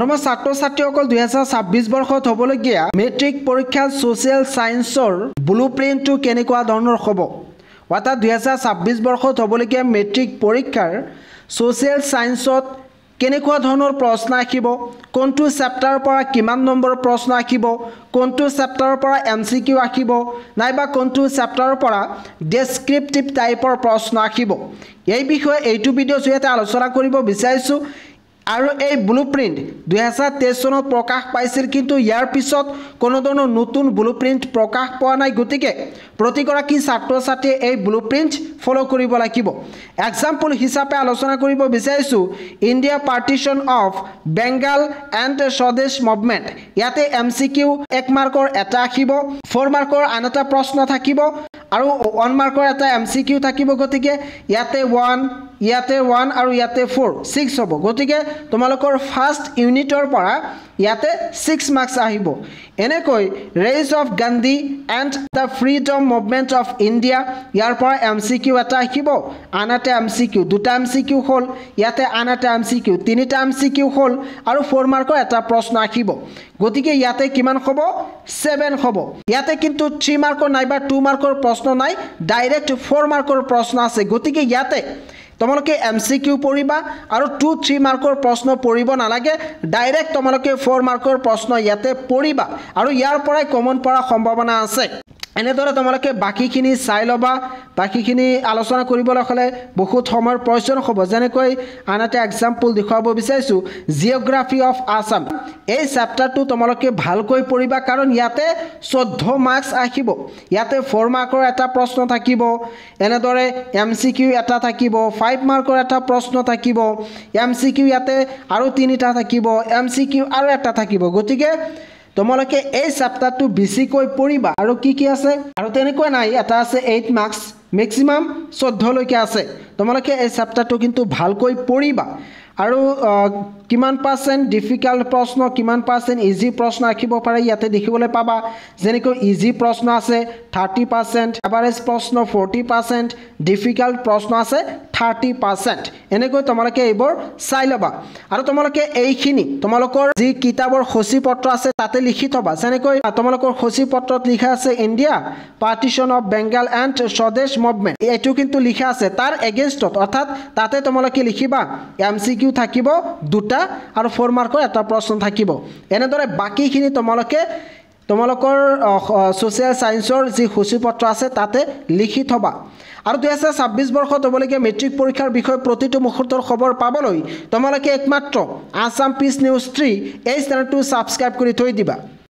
মৰমৰ ছাত্ৰ ছাত্ৰীসকল 2026 বৰ্ষত হ'বলগীয়া মেট্ৰিক পৰীক্ষা সোশ্যাল সায়েন্সৰ ব্লুপ্ৰিণ্টটো কেনেকুৱা ধৰণৰ হ'ব অৰ্থাৎ 2026 বৰ্ষত হ'বলগীয়া মেট্ৰিক পৰীক্ষাৰ সোশ্যাল সায়েন্সত কেনেকুৱা ধৰণৰ প্ৰশ্ন আহিব কোনটো চেপ্টাৰৰ পৰা কিমান নম্বৰ প্ৰশ্ন আহিব কোনটো চেপ্টাৰৰ পৰা এমসিকিউ আহিব নাইবা কোনটো চেপ্টাৰৰ পৰা ডেসক্ৰিপটিভ টাইপৰ প্ৰশ্ন আহিব এই বিষয়ে এইটো ভিডিঅ জৰিয়তে আলোচনা কৰিব বিচাৰিছো আৰু এই ব্লুপ্ৰিণ্ট 2023 চনত প্ৰকাশ পাইছিল কিন্তু ইয়াৰ পিছত কোনো ধৰণৰ নতুন ব্লুপ্ৰিণ্ট প্ৰকাশ পোৱা নাই গতিকে প্ৰতিগৰাকী ছাত্ৰ ছাত্ৰীয়ে এই ব্লুপ্ৰিণ্ট ফলো কৰিব লাগিব এক্সাম্পল হিচাপে আলোচনা কৰিব বিচাৰিছো India partition of Bengal and Swadesh movement ইয়াতে এমসিকিউ 1 মাৰ্কৰ এটা আহিব 4 মাৰ্কৰ আন এটা প্ৰশ্ন থাকিব আৰু 1 মাৰ্কৰ এটা এমসিকিউ থাকিব গতিকে ইয়াতে 1 আৰু ইয়াতে 4 6 হ'ব গতিকে তোমালোকৰ ফাৰ্স্ট ইউনিটৰ পৰা ইয়াতে 6 মাৰ্কস আহিব এনেকৈ rise of Gandhi and the freedom movement of India ইয়াৰ পৰা এমসিকিউ এটা আহিব আনতে এমসিকিউ দুটা এমসিকিউ হ'ল ইয়াতে আনতে এমসিকিউ তিনিটা এমসিকিউ হ'ল আৰু 4 মাৰ্কৰ এটা প্ৰশ্ন আহিব গতিকে ইয়াতে কিমান হ'ব 7 হ'ব ইয়াতে কিন্তু 3 মাৰ্কৰ নাইবা 2 মাৰ্কৰ প্ৰশ্ন নাই ডাইৰেক্ট 4 মাৰ্কৰ প্ৰশ্ন আছে গতিকে ইয়াতে তোমালোকে এমসিকিউ পঢ়িবা আৰু 2-3 মাৰ্কৰ প্ৰশ্ন পঢ়িব নালাগে ডাইৰেক্ট তোমালোকে 4 মাৰ্কৰ প্ৰশ্ন ইয়াতে পঢ়িবা আৰু ইয়াৰ পৰাই কমন পৰাৰ সম্ভাৱনা আছে এনেদৰে তোমালোকে বাকিখিনি চাই লবা বাকিখিনি আলোচনা কৰিবলৈ হলে বহুত সময়ৰ প্ৰয়োজন হ'ব যেনেকৈ আনতে এক্সাম্পল দেখুৱাব বিচাৰিছো জিওগ্ৰাফি অফ আসাম এই চেপ্টাৰটো তোমালোকে ভালকৈ পঢ়িবা কাৰণ ইয়াতে 14 মাৰ্কস আহিব ইয়াতে 4 মাৰ্কৰ এটা প্ৰশ্ন থাকিব এনেদৰে এমসিকিউ এটা থাকিব 5 মাৰ্কৰ এটা প্ৰশ্ন থাকিব এমসিকিউ ইয়াতে আৰু তিনিটা থাকিব এমসিকিউ আৰু এটা থাকিব গতিকে তোমালোকে এই চেপ্টাৰটো বেছিকৈ পঢ়িবা আৰু কি আছে আৰু তেনেকৈ নাই এটা আছে 8 মাৰ্কস ম্যাক্সিমাম 14 লৈকে আছে তোমালোকে এই চেপ্টাৰটো কিন্তু ভালকৈ পঢ়িবা আৰু কিমান পাৰ্সেন্ট ডিফিকাল্ট প্ৰশ্ন কিমান পাৰ্সেন্ট ইজি প্ৰশ্ন আহিব পাৰে ইয়াতে দেখিবলৈ পাবা যেনেকৈ ইজি প্ৰশ্ন আছে 30% এভাৰেজ প্ৰশ্ন 40% ডিফিকাল্ট প্ৰশ্ন আছে 30% এনেকৈ তোমালোকে এইবোৰ চাই লবা আৰু তোমালোকে এইখিনি তোমালোকৰ যি কিতাপৰ সূচীপত্ৰ আছে তাতে লিখি থবা যেনেকৈ তোমালোকৰ সূচীপত্ৰত লিখা আছে India partition of Bengal and Swadesh movement এইটো কিন্তু লিখা আছে তাৰ এগেইনষ্টত অৰ্থাৎ তাতে তোমালোকে লিখিবা এমসিকিউ থাকিব দুটা আৰু 4 মাৰ্কৰ এটা প্ৰশ্ন থাকিব এনেদৰে বাকিখিনি তোমালোকৰ সোশ্যাল সায়েন্সৰ যি সূচীপত্ৰ আছে তাতে লিখি থবা আৰু 2026 বৰ্ষত হ'বলগীয়া মেট্ৰিক পৰীক্ষাৰ বিষয়ে প্ৰতিটো মুহূৰ্তৰ খবৰ পাবলৈ তোমালোকে একমাত্ৰ আসাম পিচ নিউজ 3 এই চেনেলটো সাবস্ক্ৰাইব কৰি থৈ দিবা